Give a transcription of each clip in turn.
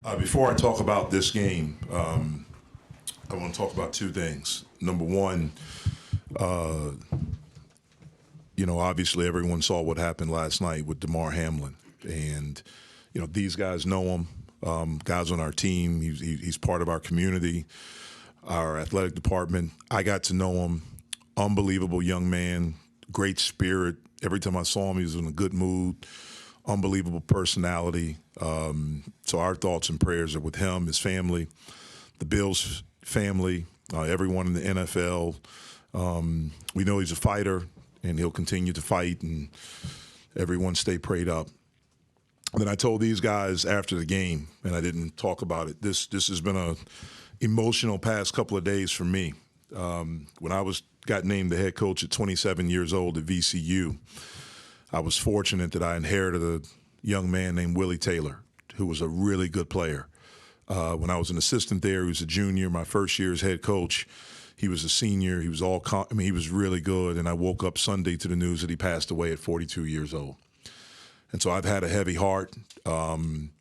Before I talk about this game, I want to talk about two things. Number one, uh, obviously everyone saw what happened last night with DeMar Hamlin, and these guys know him. Guys on our team, he's part of our community, our athletic department. I got to know him. Unbelievable young man, great spirit. Every time I saw him, he was in a good mood. Unbelievable personality. So our thoughts and prayers are with him, his family, the Bills family, everyone in the NFL. We know he's a fighter, and he'll continue to fight, and everyone stay prayed up. And then I told these guys after the game, and I didn't talk about it, this has been a emotional past couple of days for me. When I got named the head coach at 27 years old at VCU, I was fortunate that I inherited a young man named Willie Taylor, who was a really good player. When I was an assistant there, he was a junior. My first year as head coach, he was a senior. He was he was really good. And I woke up Sunday to the news that he passed away at 42 years old. And so I've had a heavy heart. And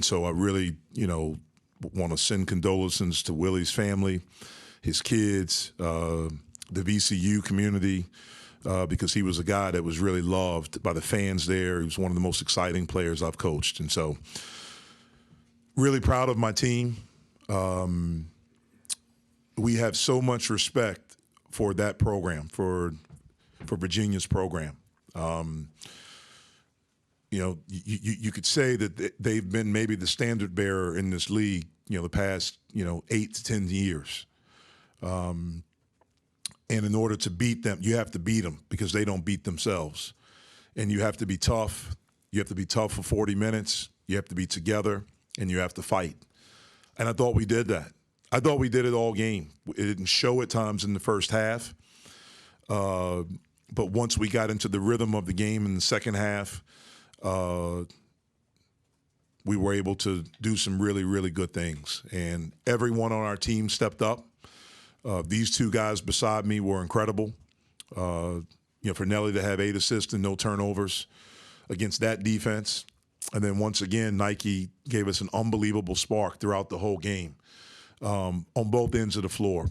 so I really, want to send condolences to Willie's family, his kids, the VCU community, because he was a guy that was really loved by the fans there. He was one of the most exciting players I've coached. And so really proud of my team. We have so much respect for that program, for Virginia's program. You could say that they've been maybe the standard bearer in this league, the past, 8 to 10 years. And in order to beat them, you have to beat them because they don't beat themselves. And you have to be tough. You have to be tough for 40 minutes. You have to be together, and you have to fight. And I thought we did that. I thought we did it all game. It didn't show at times in the first half. But once we got into the rhythm of the game in the second half, we were able to do some really, really good things. And everyone on our team stepped up. These two guys beside me were incredible. For Nelly to have 8 assists and no turnovers against that defense. And then once again, Nike gave us an unbelievable spark throughout the whole game on both ends of the floor.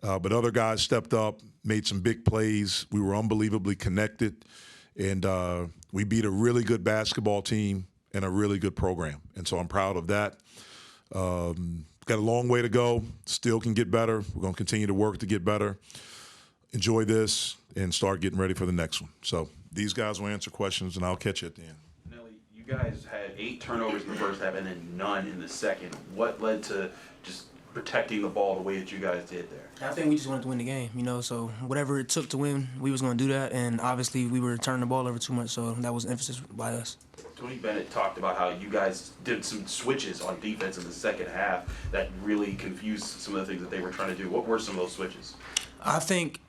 But other guys stepped up, made some big plays. We were unbelievably connected. And we beat a really good basketball team and a really good program. And so I'm proud of that. Got a long way to go. Still can get better. We're going to continue to work to get better. Enjoy this and start getting ready for the next one. So these guys will answer questions, and I'll catch you at the end. Nelly, you guys had 8 turnovers in the first half and then none in the second. What led to just protecting the ball the way that you guys did there? I think we just wanted to win the game, so whatever it took to win, we was going to do that, and obviously we were turning the ball over too much, so that was emphasis by us. Tony Bennett talked about how you guys did some switches on defense in the second half that really confused some of the things that they were trying to do. What were some of those switches? I think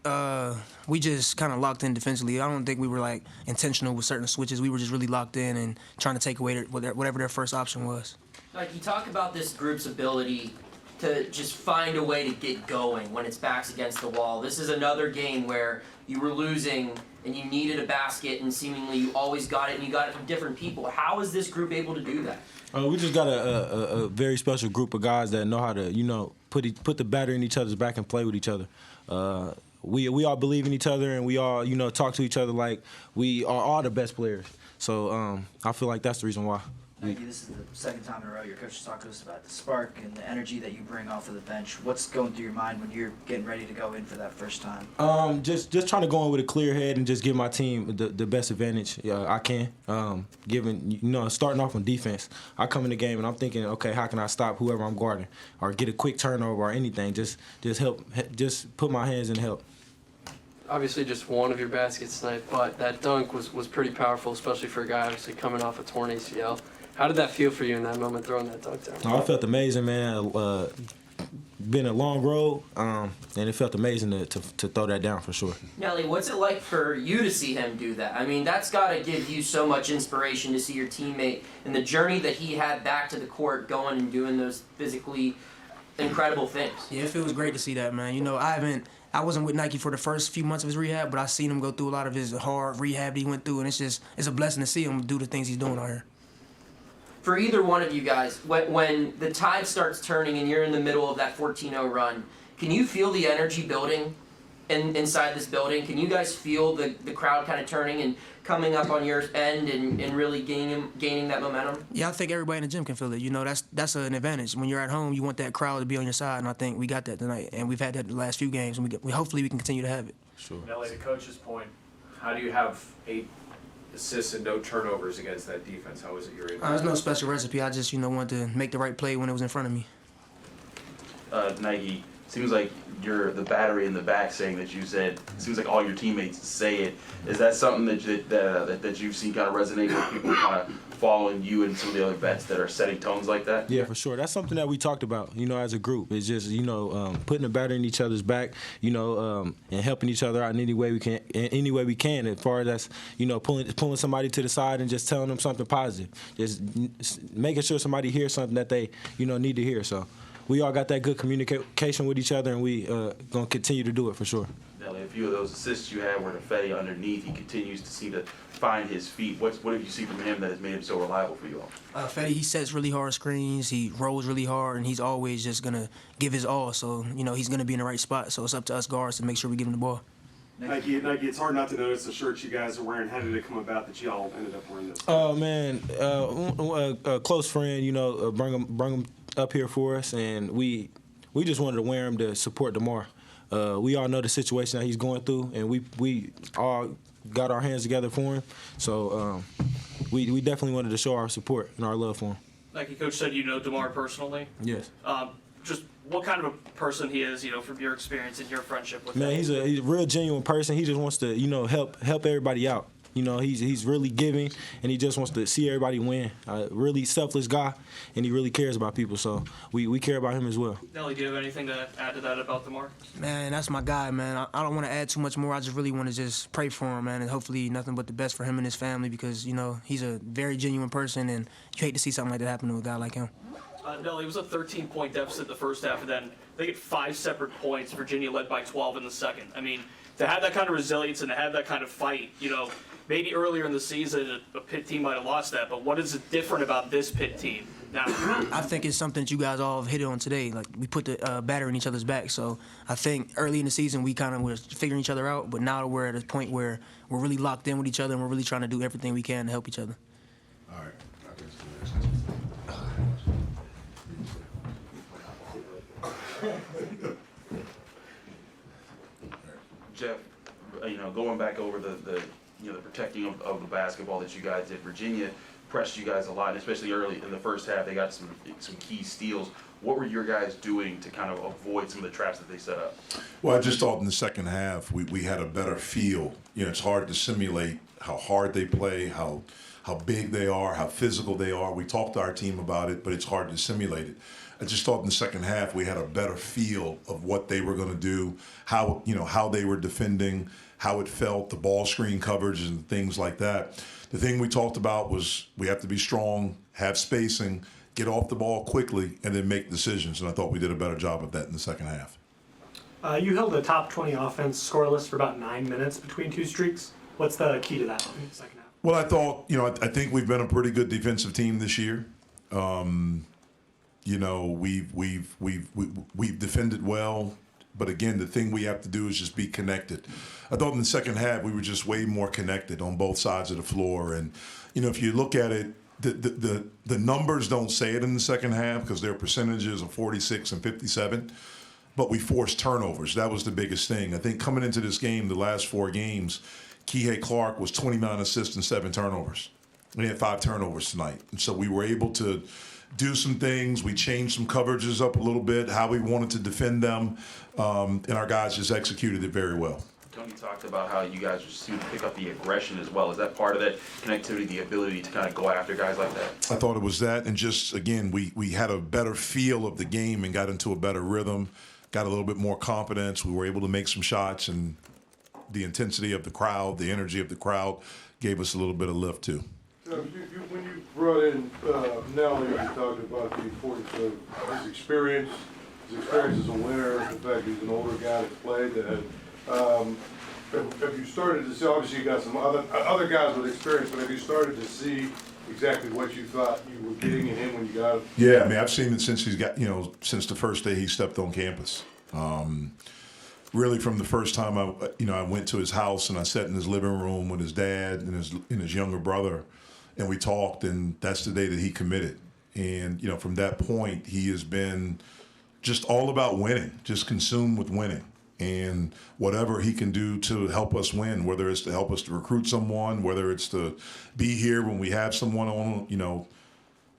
we just kind of locked in defensively. I don't think we were intentional with certain switches. We were just really locked in and trying to take away whatever their first option was. You talk about this group's ability to just find a way to get going when its back's against the wall. This is another game where you were losing and you needed a basket, and seemingly you always got it, and you got it from different people. How is this group able to do that? We just got a very special group of guys that know how to, put the batter in each other's back and play with each other. We all believe in each other, and we all, talk to each other like we are all the best players. So I feel like that's the reason why. This is the second time in a row your coach has talked to us about the spark and the energy that you bring off of the bench. What's going through your mind when you're getting ready to go in for that first time? Just trying to go in with a clear head and just give my team the best advantage I can. Starting off on defense, I come in the game and I'm thinking, okay, how can I stop whoever I'm guarding or get a quick turnover or anything? Just put my hands in help. Obviously just one of your baskets tonight, but that dunk was pretty powerful, especially for a guy obviously coming off a torn ACL. How did that feel for you in that moment, throwing that dunk down? I felt amazing, man. Been a long road, and it felt amazing to throw that down for sure. Nelly, what's it like for you to see him do that? I mean, that's got to give you so much inspiration to see your teammate and the journey that he had back to the court going and doing those physically incredible things. Yeah, it feels great to see that, man. I wasn't with Nike for the first few months of his rehab, but I seen him go through a lot of his hard rehab that he went through, and it's a blessing to see him do the things he's doing out here. for either one of you guys, when the tide starts turning and you're in the middle of that 14-0 run, can you feel the energy building inside this building? Can you guys feel the crowd kind of turning and coming up on your end and really gaining that momentum? Yeah, I think everybody in the gym can feel it. You know, that's an advantage. When you're at home, you want that crowd to be on your side, and I think we got that tonight. And we've had that the last few games, and hopefully we can continue to have it. Sure. Nelly, to coach's point, how do you have 8 assists and no turnovers against that defense? How is it you're able? There's no special recipe. I just, wanted to make the right play when it was in front of me. Nike, seems like you're the battery in the back saying that you said, it seems like all your teammates say it. Is that something that you've seen kind of resonate with people kind of following you and some of the other vets that are setting tones like that? Yeah, for sure. That's something that we talked about, as a group. It's just, putting the battery in each other's back, and helping each other out in any way we can, as far as that's, pulling somebody to the side and just telling them something positive. Just making sure somebody hears something that they, need to hear. So we all got that good communication with each other, and we going to continue to do it for sure. Nelly, a few of those assists you had were to Fetty underneath. He continues to seem to find his feet. What have you seen from him that has made him so reliable for you all? Fetty, he sets really hard screens. He rolls really hard, and he's always just going to give his all. So, he's going to be in the right spot. So it's up to us guards to make sure we give him the ball. Nike, it's hard not to notice the shirts you guys are wearing. How did it come about that y'all ended up wearing this? Oh, man, a close friend, bring him up here for us, and we just wanted to wear him to support DeMar. We all know the situation that he's going through, and we all got our hands together for him. So we definitely wanted to show our support and our love for him. Like your coach said, you know DeMar personally. Yes. Just what kind of a person he is, from your experience and your friendship with him. Man, he's a real genuine person. He just wants to, help everybody out. He's really giving, and he just wants to see everybody win. Really selfless guy, and he really cares about people. So we care about him as well. Nelly, do you have anything to add to that about DeMar? Man, that's my guy, man. I don't want to add too much more. I just really want to just pray for him, man, and hopefully nothing but the best for him and his family because, he's a very genuine person, and you hate to see something like that happen to a guy like him. Nelly, it was a 13-point deficit in the first half, and then they get 5 separate points. Virginia led by 12 in the second. I mean, to have that kind of resilience and to have that kind of fight, maybe earlier in the season a Pitt team might have lost that, but what is different about this Pitt team now? I think it's something that you guys all have hit on today. Like, we put the battery in each other's back. So I think early in the season we kind of were figuring each other out, but now that we're at a point where we're really locked in with each other and we're really trying to do everything we can to help each other. All right. Jeff, going back over the protecting of the basketball that you guys did, Virginia pressed you guys a lot, and especially early in the first half, they got some key steals. What were your guys doing to kind of avoid some of the traps that they set up? Well, I just thought in the second half we had a better feel. It's hard to simulate how hard they play, how big they are, how physical they are. We talked to our team about it, but it's hard to simulate it. I just thought in the second half we had a better feel of what they were going to do, how they were defending, how it felt, the ball screen coverage and things like that. The thing we talked about was we have to be strong, have spacing, get off the ball quickly, and then make decisions. And I thought we did a better job of that in the second half. You held a top 20 offense scoreless for about 9 minutes between 2 streaks. What's the key to that in the second half? Well, I thought, I think we've been a pretty good defensive team this year. We've defended well, but again, the thing we have to do is just be connected. I thought in the second half we were just way more connected on both sides of the floor, and if you look at it, the numbers don't say it in the second half because their percentages are 46 and 57, but we forced turnovers. That was the biggest thing. I think coming into this game, the last 4 games, Kihei Clark was 29 assists and 7 turnovers. We had 5 turnovers tonight, and so we were able to do some things. We changed some coverages up a little bit, how we wanted to defend them, and our guys just executed it very well. Tony talked about how you guys just seem to pick up the aggression as well. Is that part of that connectivity, the ability to kind of go after guys like that? I thought it was that, and just, again, we had a better feel of the game and got into a better rhythm, got a little bit more confidence. We were able to make some shots, and the intensity of the crowd, the energy of the crowd gave us a little bit of lift, too. When you brought in Nelly, you talked about the importance of his experience as a winner, the fact he's an older guy that's played. Have you started to see? Obviously, you got some other guys with experience, but have you started to see exactly what you thought you were getting in him when you got him? Yeah, I mean, I've seen it since since the first day he stepped on campus. Really, from the first time I went to his house and I sat in his living room with his dad and his younger brother, and we talked, and that's the day that he committed. And from that point, he has been just all about winning, just consumed with winning. And whatever he can do to help us win, whether it's to help us to recruit someone, whether it's to be here when we have someone on,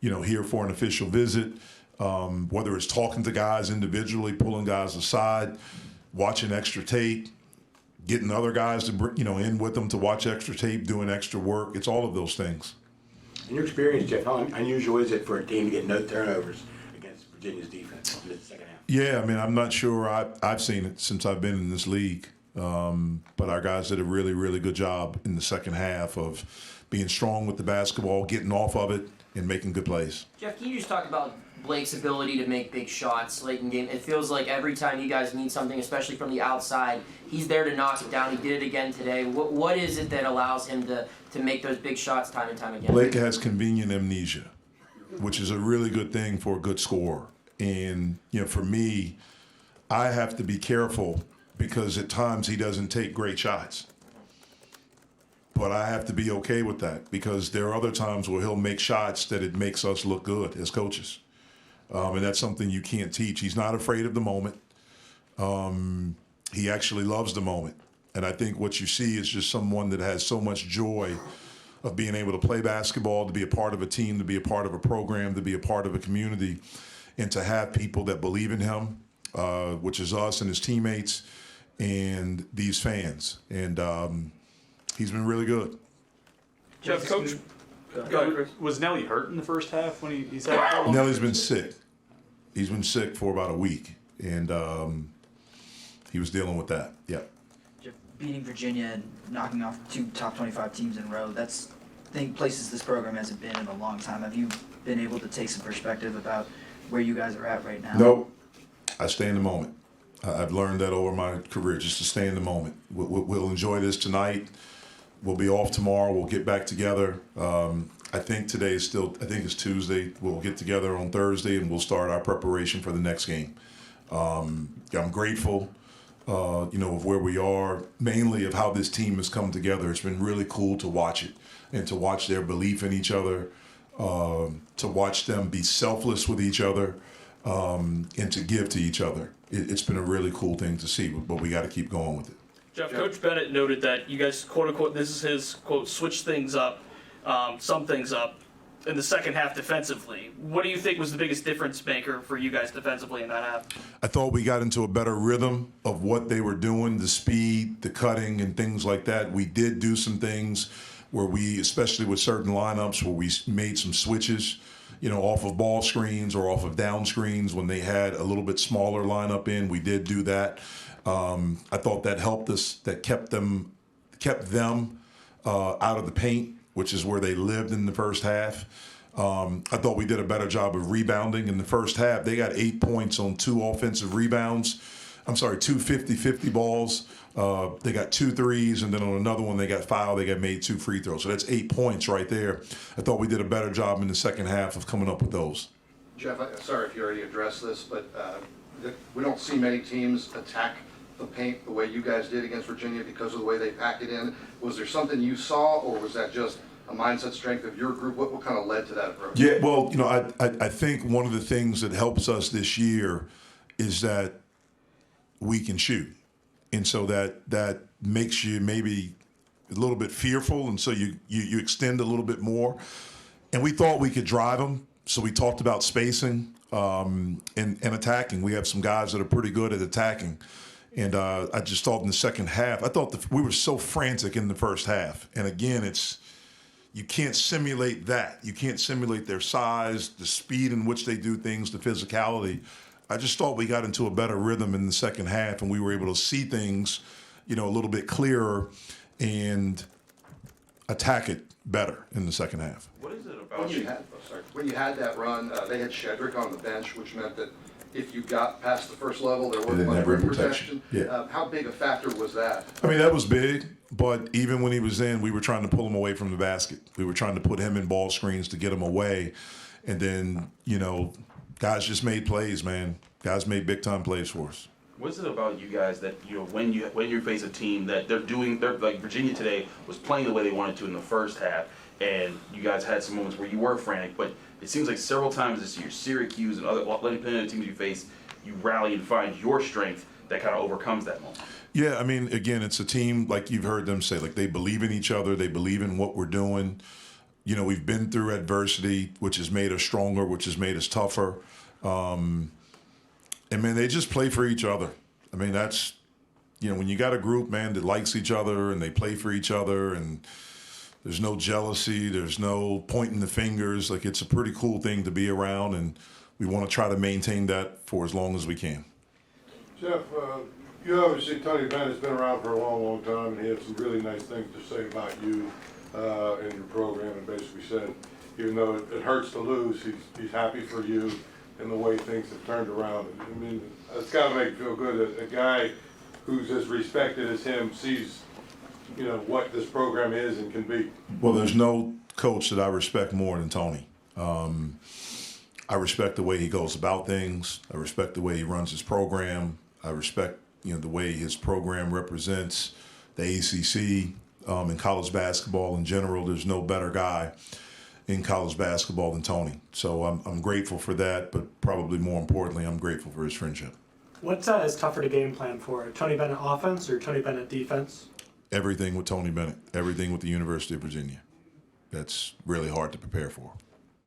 here for an official visit, whether it's talking to guys individually, pulling guys aside, watching extra tape, getting other guys to in with them to watch extra tape, doing extra work. It's all of those things. In your experience, Jeff, how unusual is it for a team to get no turnovers against Virginia's defense in the second half? Yeah, I mean, I'm not sure I've seen it since I've been in this league. But our guys did a really, really good job in the second half of being strong with the basketball, getting off of it, and making good plays. Jeff, can you just talk about Blake's ability to make big shots late in game? It feels like every time you guys need something, especially from the outside, he's there to knock it down. He did it again today. What is it that allows him to make those big shots time and time again? Blake has convenient amnesia, which is a really good thing for a good scorer. And, for me, I have to be careful because at times he doesn't take great shots. But I have to be okay with that because there are other times where he'll make shots that it makes us look good as coaches. And that's something you can't teach. He's not afraid of the moment. He actually loves the moment. And I think what you see is just someone that has so much joy of being able to play basketball, to be a part of a team, to be a part of a program, to be a part of a community, and to have people that believe in him, which is us and his teammates and these fans. And he's been really good. Jeff, Coach, go ahead, Chris. Was Nelly hurt in the first half when he's had? Nelly's been sick. He's been sick for about a week, and he was dealing with that. Yeah. Jeff, beating Virginia and knocking off 2 top 25 teams in a row, that's places this program hasn't been in a long time. Have you been able to take some perspective about where you guys are at right now? Nope. I stay in the moment. I've learned that over my career, just to stay in the moment. We'll enjoy this tonight. We'll be off tomorrow. We'll get back together. I think today is I think it's Tuesday. We'll get together on Thursday and we'll start our preparation for the next game. I'm grateful, of where we are, mainly of how this team has come together. It's been really cool to watch it and to watch their belief in each other, to watch them be selfless with each other, and to give to each other. It's been a really cool thing to see, but we got to keep going with it. Jeff, Coach Bennett noted that you guys, quote unquote, this is his quote, switch things up, sum things up in the second half defensively. What do you think was the biggest difference maker for you guys defensively in that half? I thought we got into a better rhythm of what they were doing, the speed, the cutting, and things like that. We did do some things where we, especially with certain lineups, where we made some switches, off of ball screens or off of down screens when they had a little bit smaller lineup in. We did do that. I thought that helped us, that kept them out of the paint, which is where they lived in the first half. I thought we did a better job of rebounding in the first half. They got 8 points on 2 offensive rebounds. 2 50-50 balls. They got 2 threes, and then on another one they got fouled. They got made 2 free throws. So that's 8 points right there. I thought we did a better job in the second half of coming up with those. Jeff, sorry if you already addressed this, but we don't see many teams attack the paint the way you guys did against Virginia because of the way they packed it in. Was there something you saw, or was that just a mindset strength of your group? What kind of led to that approach? Yeah, well, I think one of the things that helps us this year is that we can shoot. And so that makes you maybe a little bit fearful, and so you extend a little bit more. And we thought we could drive them, so we talked about spacing and attacking. We have some guys that are pretty good at attacking. And I just thought in the second half, I thought we were so frantic in the first half. And again, you can't simulate that. You can't simulate their size, the speed in which they do things, the physicality. I just thought we got into a better rhythm in the second half, and we were able to see things, a little bit clearer and attack it better in the second half. What is it about when you had that run? They had Shedrick on the bench, which meant that if you got past the first level, there wasn't much rim protection. Yeah. How big a factor was that? I mean, that was big, But even when he was in, we were trying to pull him away from the basket. We were trying to put him in ball screens to get him away. And then, guys just made plays, man. Guys made big-time plays for us. What's it about you guys that when you face a team that they're like Virginia today was playing the way they wanted to in the first half, and you guys had some moments where you were frantic, but it seems like several times this year, Syracuse and other teams you face, you rally and find your strength that kind of overcomes that moment. Yeah, I mean, again, it's a team, like you've heard them say, like they believe in each other, they believe in what we're doing. We've been through adversity, which has made us stronger, which has made us tougher. And, man, they just play for each other. I mean, that's, when you got a group, man, that likes each other and they play for each other and there's no jealousy, there's no pointing the fingers. Like, it's a pretty cool thing to be around, and we want to try to maintain that for as long as we can. Jeff, you obviously, Tony Bennett's been around for a long, long time, and he had some really nice things to say about you and your program, and basically said, even though it hurts to lose, he's happy for you and the way things have turned around. I mean, it's got to make you feel good that a guy who's as respected as him sees, what this program is and can be. Well, there's no coach that I respect more than Tony. I respect the way he goes about things. I respect the way he runs his program. I respect, the way his program represents the ACC in college basketball in general. There's no better guy in college basketball than Tony. So I'm grateful for that, but probably more importantly, I'm grateful for his friendship. What is tougher to game plan for, Tony Bennett offense or Tony Bennett defense? Everything with Tony Bennett, everything with the University of Virginia. That's really hard to prepare for.